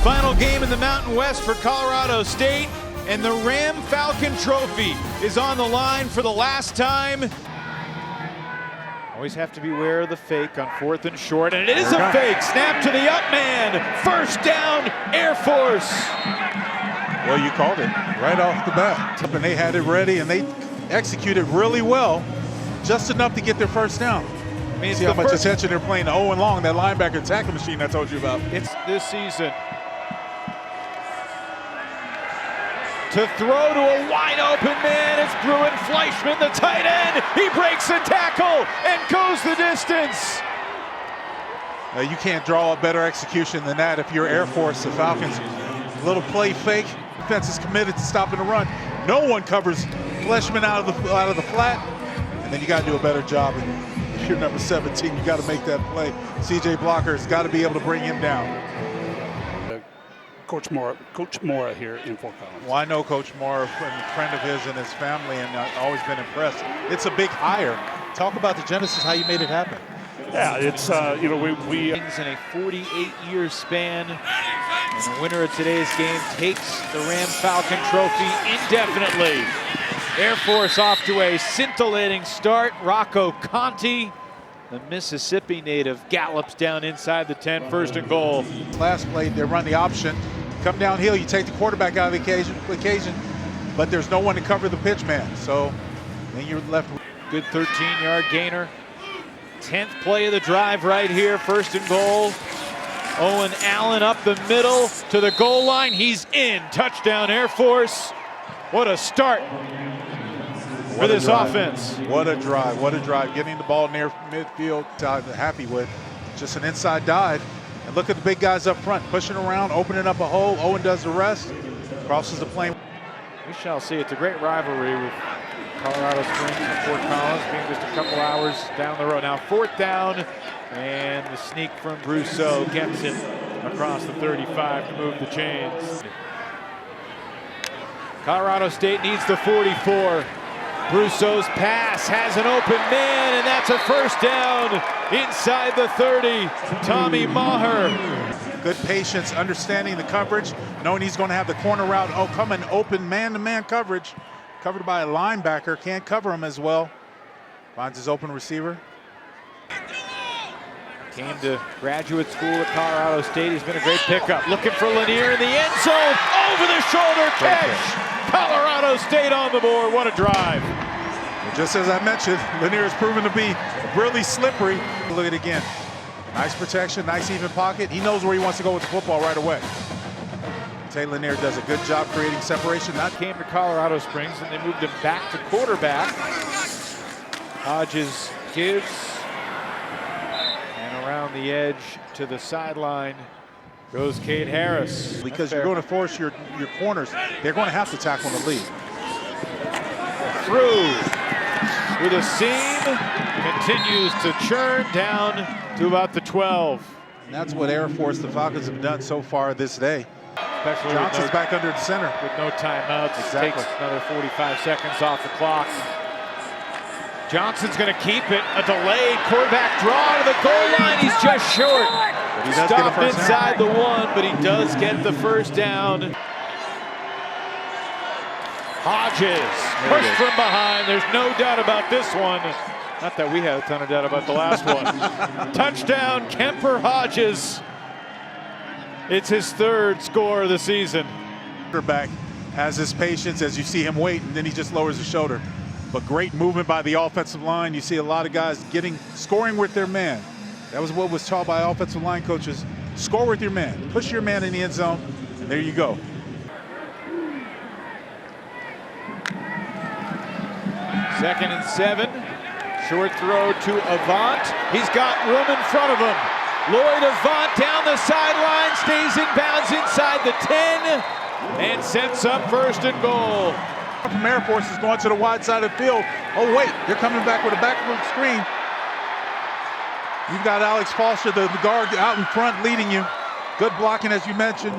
Final game in the Mountain West for Colorado State, and the Ram Falcon Trophy is on the line for the last time. Always have to beware of the fake on 4th and short, and it is a fake. Snap to the up man. First down, Air Force. Well, you called it right off the bat. And they had it ready, and they executed really well, just enough to get their first down. I mean, see how much attention they're playing to Owen Long, that linebacker tackle machine I told you about. It's this season. To throw to a wide open man, it's Bruin Fleischman, the tight end. He breaks the tackle and goes the distance. You can't draw a better execution than that if you're Air Force. The Falcons, a little play fake. Defense is committed to stopping the run. No one covers Fleischman out of the flat, and then you got to do a better job. And if you're number 17, you got to make that play. CJ Blocker's got to be able to bring him down. Coach Mora here in Fort Collins. Well, I know Coach Mora, a friend of his and his family, and I've always been impressed. It's a big hire. Talk about the genesis, how you made it happen. Yeah, it's you know, we in a 48-year span, and the winner of today's game takes the Ram Falcon Trophy indefinitely. Air Force off to a scintillating start. Rocco Conti, the Mississippi native, gallops down inside the 10, 1st and goal. Last play, they run the option. Come downhill, you take the quarterback out of the occasion, but there's no one to cover the pitch man. So then you're left. Good 13-yard gainer. 10th play of the drive right here, 1st and goal. Owen Allen up the middle to the goal line. He's in. Touchdown, Air Force. What a start for this offense. What a drive, what a drive. Getting the ball near midfield, I'm happy with. Just an inside dive. And look at the big guys up front, pushing around, opening up a hole. Owen does the rest, crosses the plane. We shall see. It's a great rivalry with Colorado Springs and Fort Collins being just a couple hours down the road. Now 4th down, and the sneak from Brousseau gets it across the 35 to move the chains. Colorado State needs the 44. Brousseau's pass has an open man, and that's a 1st down inside the 30. Tommy Maher. Good patience, understanding the coverage, knowing he's going to have the corner route. Oh, coming open man-to-man coverage. Covered by a linebacker, can't cover him as well. Finds his open receiver. Came to graduate school at Colorado State. He's been a great pickup. Looking for Lanier in the end zone. Over the shoulder catch. Colorado State on the board. What a drive. Well, just as I mentioned, Lanier has proven to be really slippery. Look at it again. Nice protection, nice even pocket. He knows where he wants to go with the football right away. Taylor Lanier does a good job creating separation. That came to Colorado Springs, and they moved him back to quarterback. Hodges gives, and around the edge to the sideline goes Cade Harris. Because you're going to force your corners, they're going to have to tackle the lead. Through with a seam, continues to churn down to about the 12. And that's what Air Force, the Falcons, have done so far this day. Especially Johnson's back under the center. With no timeouts. Exactly. Takes another 45 seconds off the clock. Johnson's going to keep it. A delayed quarterback draw to the goal line. He's just short. But he does Stopped get a first inside down. the 1, but he does get the 1st down. Hodges pushed from behind. There's no doubt about this one. Not that we had a ton of doubt about the last one. Touchdown, Kemper Hodges. It's his 3rd score of the season. Quarterback has his patience as you see him wait, and then he just lowers his shoulder. But great movement by the offensive line. You see a lot of guys scoring with their man. That was what was taught by offensive line coaches. Score with your man. Push your man in the end zone, and there you go. Second and 7. Short throw to Avant. He's got room in front of him. Lloyd Avant down the sideline, stays in bounds inside the 10, and sets up 1st and goal. From Air Force is going to the wide side of the field. Oh wait, they're coming back with a backward screen. You've got Alex Foster, the guard out in front leading you. Good blocking as you mentioned.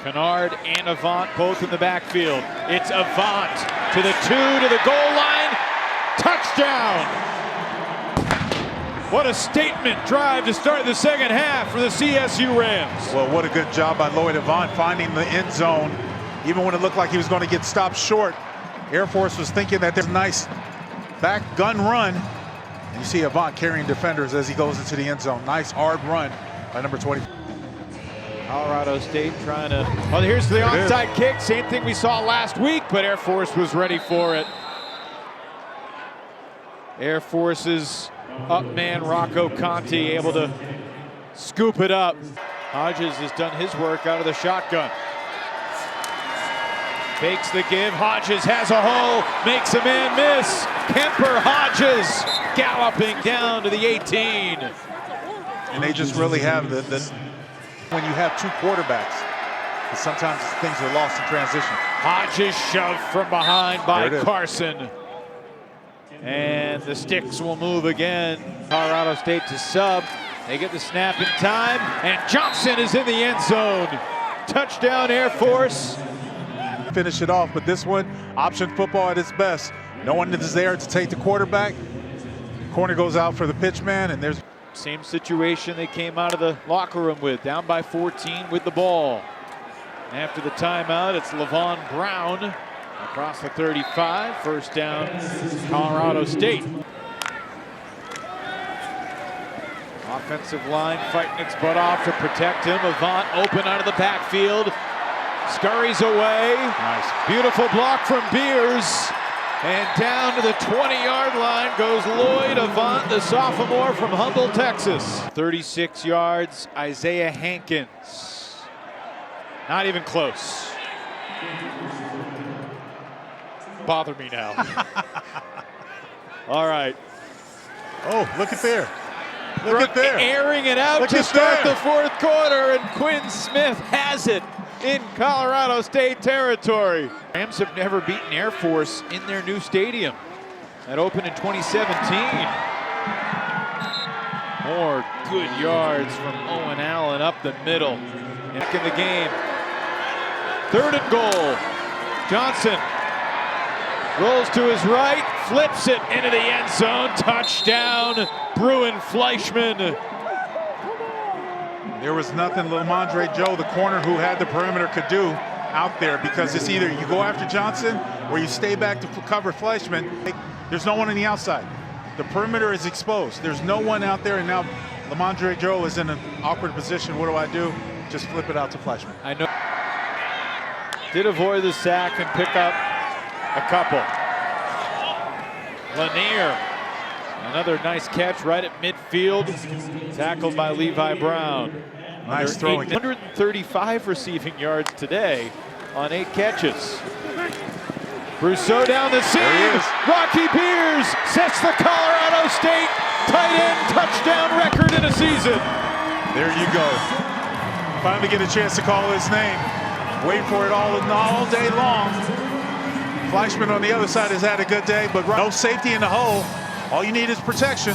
Kennard and Avant both in the backfield. It's Avant to the 2, to the goal line. Touchdown! What a statement drive to start the second half for the CSU Rams. Well, what a good job by Lloyd Avant finding the end zone. Even when it looked like he was going to get stopped short, Air Force was thinking that there's a nice back gun run. And you see Avant carrying defenders as he goes into the end zone. Nice hard run by number 20. Colorado State trying to, oh, here's the onside kick. Same thing we saw last week, but Air Force was ready for it. Air Force's up man Rocco Conti able to scoop it up. Hodges has done his work out of the shotgun. Fakes the give, Hodges has a hole, makes a man miss. Kemper Hodges galloping down to the 18. And they just really have the when you have two quarterbacks, sometimes things are lost in transition. Hodges shoved from behind by Carson. And the sticks will move again. Colorado State to sub. They get the snap in time, and Johnson is in the end zone. Touchdown Air Force. Finish it off, but this one, option football at its best. No one is there to take the quarterback. Corner goes out for the pitch man, and there's same situation they came out of the locker room with, down by 14 with the ball. After the timeout, it's Levon Brown across the 35, first down, Colorado State. Offensive line fighting its butt off to protect him. Avant open out of the backfield, scurries away. Nice. Beautiful block from Beers. And down to the 20-yard line goes Lloyd Avant, the sophomore from Huddle, Texas. 36 yards, Isaiah Hankins. Not even close. Bother me now. All right. Oh, look at there. Look at there. Airing it out to start the fourth quarter, and Quinn Smith has it in Colorado State territory. Rams have never beaten Air Force in their new stadium. That opened in 2017. More good yards from Owen Allen up the middle. Back in the game. 3rd and goal. Johnson rolls to his right, flips it into the end zone. Touchdown, Bruin Fleischman. There was nothing Lamondre Joe, the corner who had the perimeter, could do out there, because it's either you go after Johnson or you stay back to cover Fleischman. There's no one on the outside. The perimeter is exposed. There's no one out there, and now Lamondre Joe is in an awkward position. What do? Just flip it out to Fleischman. I know. Did avoid the sack and pick up a couple. Lanier, another nice catch right at midfield, tackled by Levi Brown. Nice throwing. 135 receiving yards today on 8 catches. Rousseau down the seam. Rocky Beers sets the Colorado State tight end touchdown record in a season. There you go. Finally get a chance to call his name. Wait for it all day long. Fleischman on the other side has had a good day, but no safety in the hole. All you need is protection.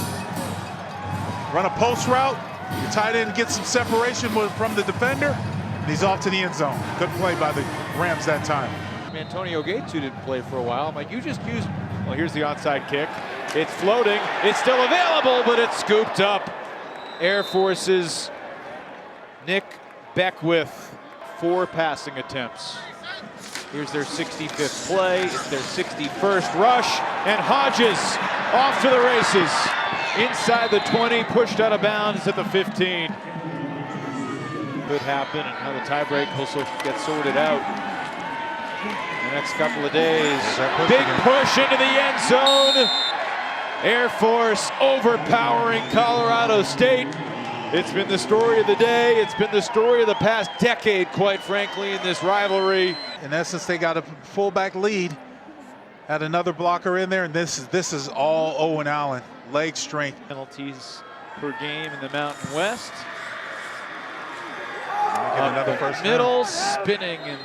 Run a post route. Your tight end gets some separation from the defender, and he's off to the end zone. Good play by the Rams that time. Antonio Gates, who didn't play for a while, I'm like, you just used, well, here's the onside kick. It's floating. It's still available, but it's scooped up. Air Force's Nick Beckwith, 4 passing attempts. Here's their 65th play. It's their 61st rush, and Hodges off to the races. Inside the 20, pushed out of bounds at the 15. Could happen, and how the tiebreak also gets sorted out the next couple of days. Big push into the end zone. Air Force overpowering Colorado State. It's been the story of the day. It's been the story of the past decade, quite frankly, in this rivalry. In essence, they got a fullback lead. Had another blocker in there, and this is all Owen Allen. Leg strength. Penalties per game in the Mountain West. Get another first middle, spinning and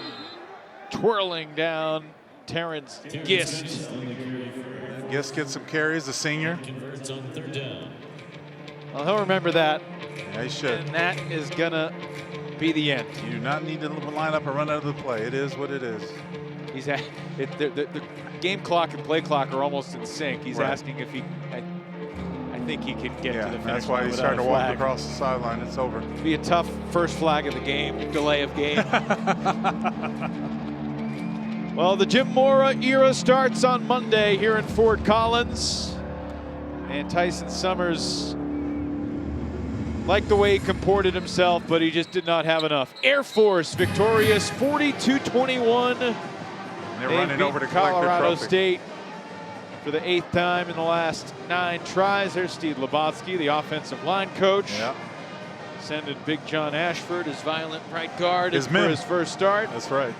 twirling down Terrence Gist. Gist gets some carries, the senior. Well, he'll remember that. Yeah, he should. And that is gonna be the end. You do not need to line up and run out of the play. It is what it is. He's at the game clock and play clock are almost in sync. He's asking if he. I think he can get to the finish that's why line he's without starting a to walk flag. across the sideline. It's over. Be a tough first flag of the game, delay of game. Well, the Jim Mora era starts on Monday here in Fort Collins. And Tyson Summers liked the way he comported himself, but he just did not have enough. Air Force victorious 42-21. They're running over to collect their Colorado trophy. State for the 8th time in the last 9 tries. There's Steve Lobotsky, the offensive line coach. Sending Big John Ashford, his violent right guard, His for men. his first start. That's right.